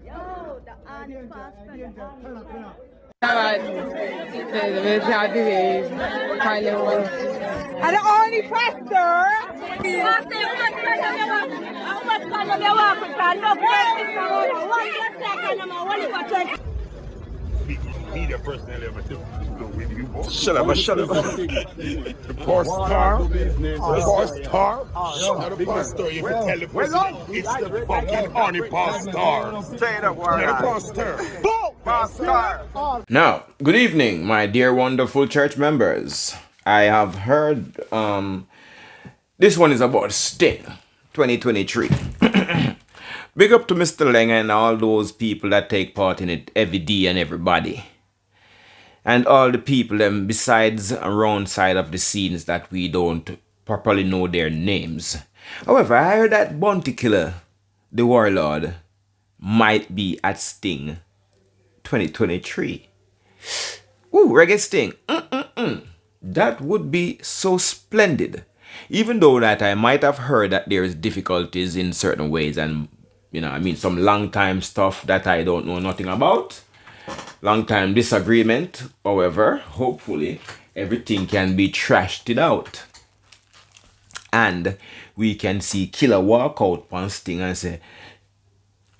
Yo, the honest pastor. And the only pastor. Media personnel ever took with you, boy. Shut up. The Pastar. The Pastar. You can tell the president it's the fucking Horny Pastar. Straight up, The warrior. Pastar. Now, good evening, my dear wonderful church members. I have heard this one is about Sting 2023. Big up to Mr. Leng and all those people that take part in it every day and everybody. And all the people them besides around side of the scenes that we don't properly know their names. However, I heard that Bounty Killer, the warlord, might be at Sting 2023. Ooh, reggae Sting. That would be so splendid. Even though that I might have heard that there is difficulties in certain ways and, you know, I mean some long time stuff that I don't know nothing about. Long time disagreement. However, hopefully everything can be trashed it out. And we can see Killer walk out on Sting and say,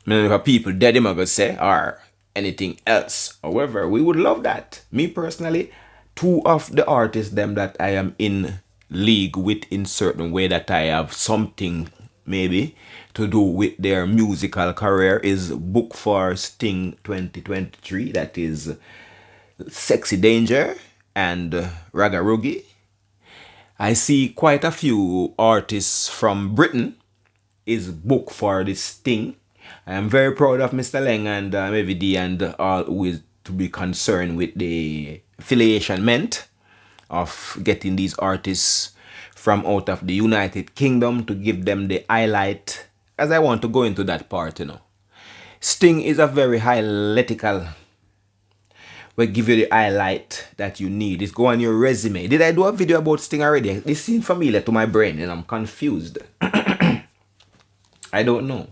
if people dead him, I gonna say, or anything else. However, we would love that. Me personally, two of the artists them that I am in league with in certain way that I have something maybe to do with their musical career is book for Sting 2023. That is Sexy Danger and Ragga Roogie. I see quite a few artists from Britain is booked for this thing. I am very proud of Mr. Leng and MVD and all who is to be concerned with the affiliation meant of getting these artists from out of the United Kingdom to give them the highlight, as I want to go into that part, you know. Sting is a very highlightical. We give you the highlight that you need. It's go on your resume. Did I do a video about Sting already? This seems familiar to my brain and I'm confused. I don't know.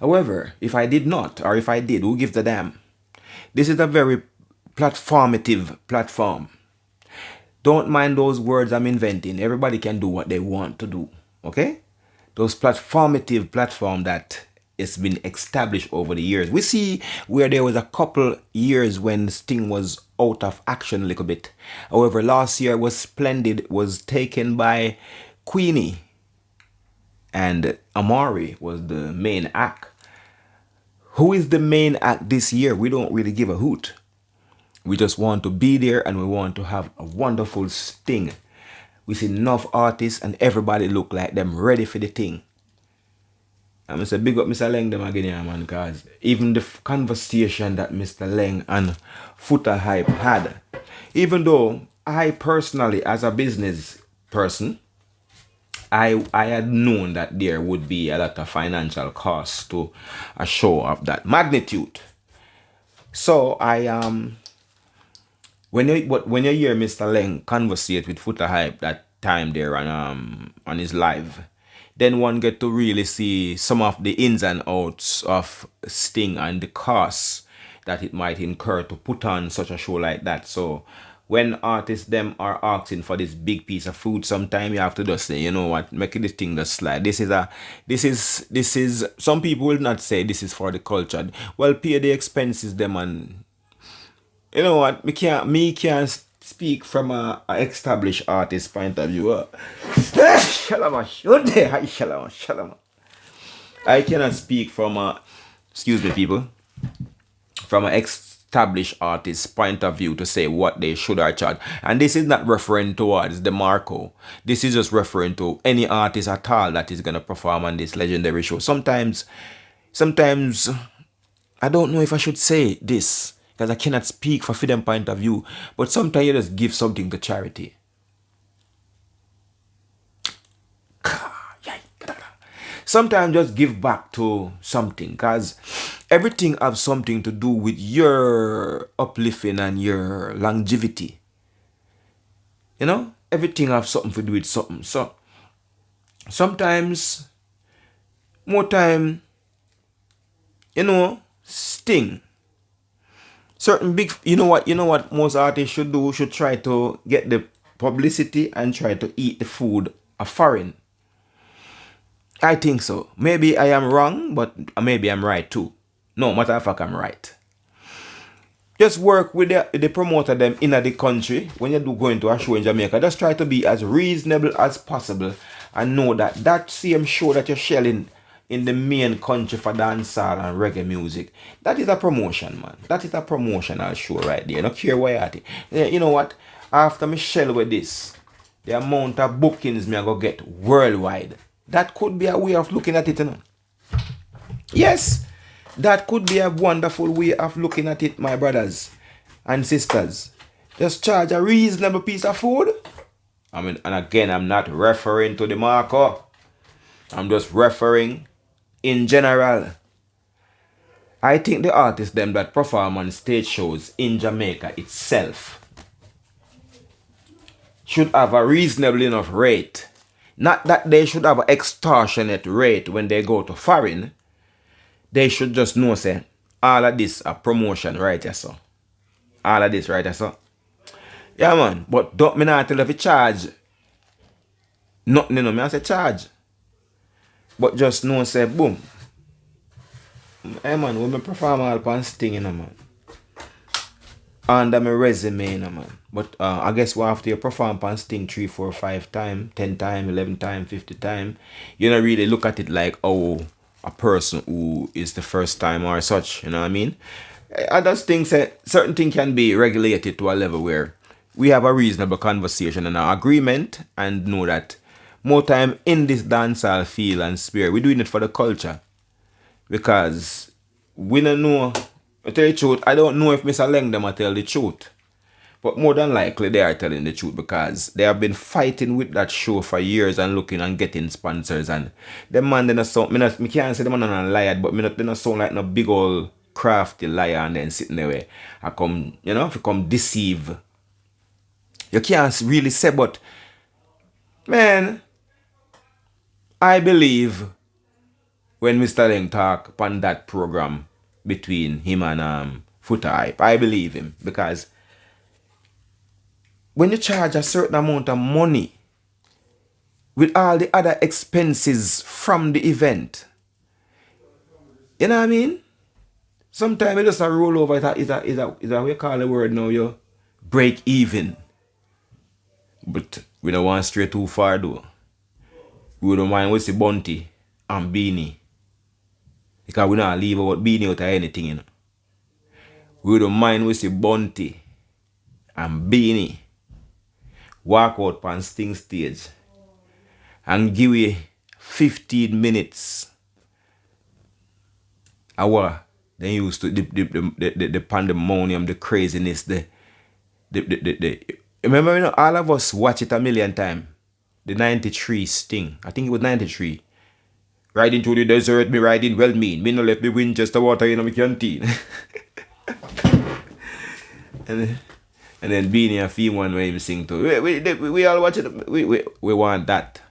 However, if I did not, or if I did, who gives a damn? This is a very platformative platform. Don't mind those words I'm inventing. Everybody can do what they want to do. Okay? Those platformative platform that has been established over the years. We see where there was a couple years when Sting was out of action a little bit. However, last year was splendid. Was taken by Queenie. And Amari was the main act. Who is the main act this year? We don't really give a hoot. We just want to be there and we want to have a wonderful Sting. We see enough artists and everybody look like them ready for the thing. I'm going to say big up Mr. Leng them again here, man, because even the conversation that Mr. Leng and Footer Hype had, even though I personally, as a business person, I had known that there would be a lot of financial costs to a show of that magnitude. So when you hear Mr. Leng conversate with Footer Hype that time there on his live, then one get to really see some of the ins and outs of Sting and the costs that it might incur to put on such a show like that. So when artists them are asking for this big piece of food, sometimes you have to just say, you know what, make this thing just slide. This is some people will not say this is for the culture. Well, pay the expenses them, and you know what, me can't speak from a established artist point of view. I cannot speak from a, excuse me people, from an established artist point of view to say what they should or charge. And this is not referring towards the Marco. This is just referring to any artist at all that is going to perform on this legendary show. Sometimes I don't know if I should say this because I cannot speak for them point of view, but sometimes you just give something to charity. Sometimes just give back to something, because everything has something to do with your uplifting and your longevity. You know, everything has something to do with something. So sometimes, more time, you know, Sting. Certain big, you know what most artists should do? Should try to get the publicity and try to eat the food of foreign. I think so. Maybe I am wrong, but maybe I'm right too. No matter of fact, I'm right. Just work with the promoter them in the country. When you do go into a show in Jamaica, just try to be as reasonable as possible and know that that same show that you're shelling in the main country for dancehall and reggae music, that is a promotion, man. That is a promotional show right there. I don't care where you're at. You know what? After me shell with this, the amount of bookings me I go get worldwide, that could be a way of looking at it, you know. Yes, that could be a wonderful way of looking at it, my brothers and sisters. Just charge a reasonable piece of food. I mean, and again, I'm not referring to the marker. I'm just referring in general. I think the artists them that perform on stage shows in Jamaica itself should have a reasonable enough rate. Not that they should have an extortionate rate when they go to foreign. They should just know, say, all of this a promotion, right, yes, sir. All of this, right, yes, sir. Yeah, man. But don't me not tell if you charge. Nothing, you know, me I say charge. But just know, say, boom. Hey, man, when me perform all pan Sting, you know, man. Under my resume, you know, man. But I guess after you perform pan Sting 3, 4, 5 times, 10 times, 11 times, 50 times, you don't really look at it like, oh, a person who is the first time or such, you know what I mean? I just think that certain things can be regulated to a level where we have a reasonable conversation and an agreement and know that more time in this dancehall feel and spirit, we're doing it for the culture. Because we don't know, to tell you the truth, I don't know if Mr. Leng them will tell the truth. But more than likely they are telling the truth because they have been fighting with that show for years and looking and getting sponsors. And them man, they not sound, me can't say them man are a liar, but they not sound like no big old crafty liar and then sitting there where I come, you know, if you come deceive. You can't really say, but man, I believe when Mr. Leng talk upon that program between him and Foota Hype, I believe him because when you charge a certain amount of money with all the other expenses from the event, you know what I mean? Sometimes it just a roll over, is a we call the word now, you break even. But we don't want to stray too far though. We don't mind we see Bunty and Beenie. Because we don't leave out Beenie out of anything, you know. We don't mind we see Bunty and Beenie walk out on Sting stage and give you 15 minutes hour. Then used to the pandemonium, the craziness, remember, you know, all of us watch it a million times. The 93 Sting. I think it was 93. Riding through the desert, me riding well mean. Me no let me win just the water in my canteen. And then Beenie and Fee one where him sing too. We all watch it. We want that.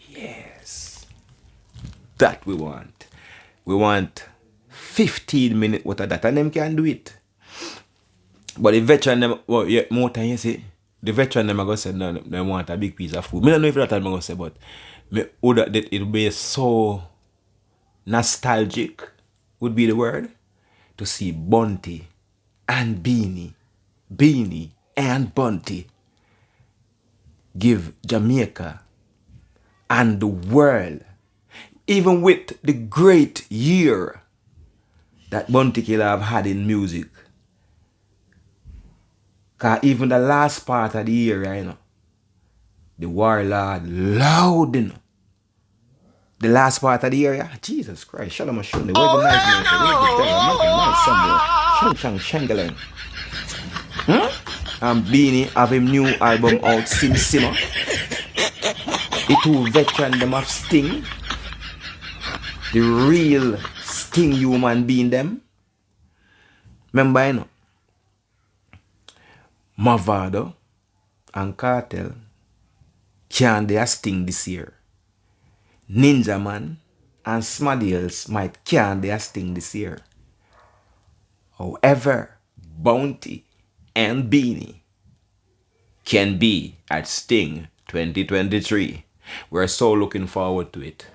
Yes. That we want. We want 15 minutes worth of that. And them can do it. But the veteran them, well, yeah, more time you see, the veteran them are going to say, no, they want a big piece of food. I don't know if that time I'm going to say, but that it will be so nostalgic, would be the word, to see Bunty and Beenie and Bunty give Jamaica and the world, even with the great year that Bunty Killer have had in music. Because even the last part of the year, you know, the warlord loud, you know. The last part of the year, yeah? Jesus Christ, shut up my show. The way the nice man, the and Beenie have him new album out, Sim Simmer. The two veteran them have Sting. The real Sting human being them. Remember, you know, Mavado and Kartel can't they Sting this year. Ninja Man and Smadils might can't they Sting this year. However, Bounty and Beenie can be at Sting 2023. We're so looking forward to it.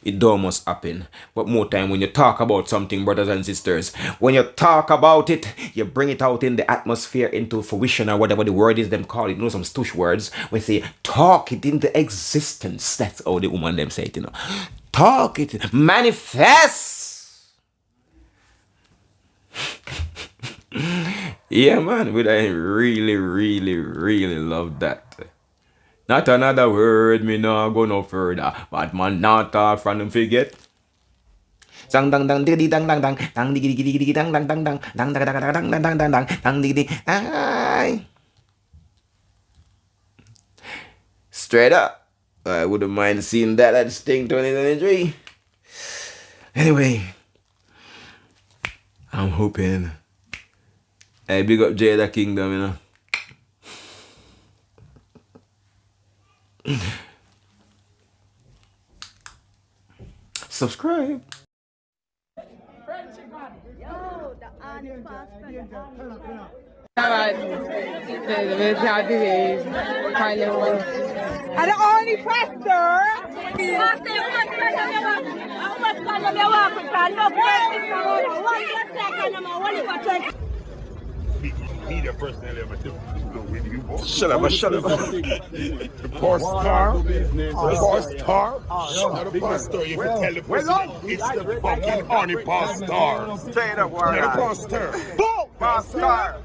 It don't must happen. But more time when you talk about something, brothers and sisters, when you talk about it, you bring it out in the atmosphere into fruition or whatever the word is them call it. You know, some stush words. We say, talk it into existence. That's how the woman them say it, you know. Talk it. Manifest. Yeah, man. But I really, really, really love that. Not another word, me no go no further. But man not talk from them forget. Dang dang dang diggy dang dang dang dang diggy diggy diggy dang dang dang dang dang dang dang dang dang dang dang dang dang diggy. Straight up, I wouldn't mind seeing that at Sting 2023. Anyway, I'm hoping. Hey, big up Jada Kingdom, you know. Subscribe. Yo, the honest pastor. And the only pastor. Me the person that ever took with you, boy. Shut up. Pastar. The Pastar. You can tell the person it's the fucking Horny Pastar. Say it up, The Pastar. Pastar.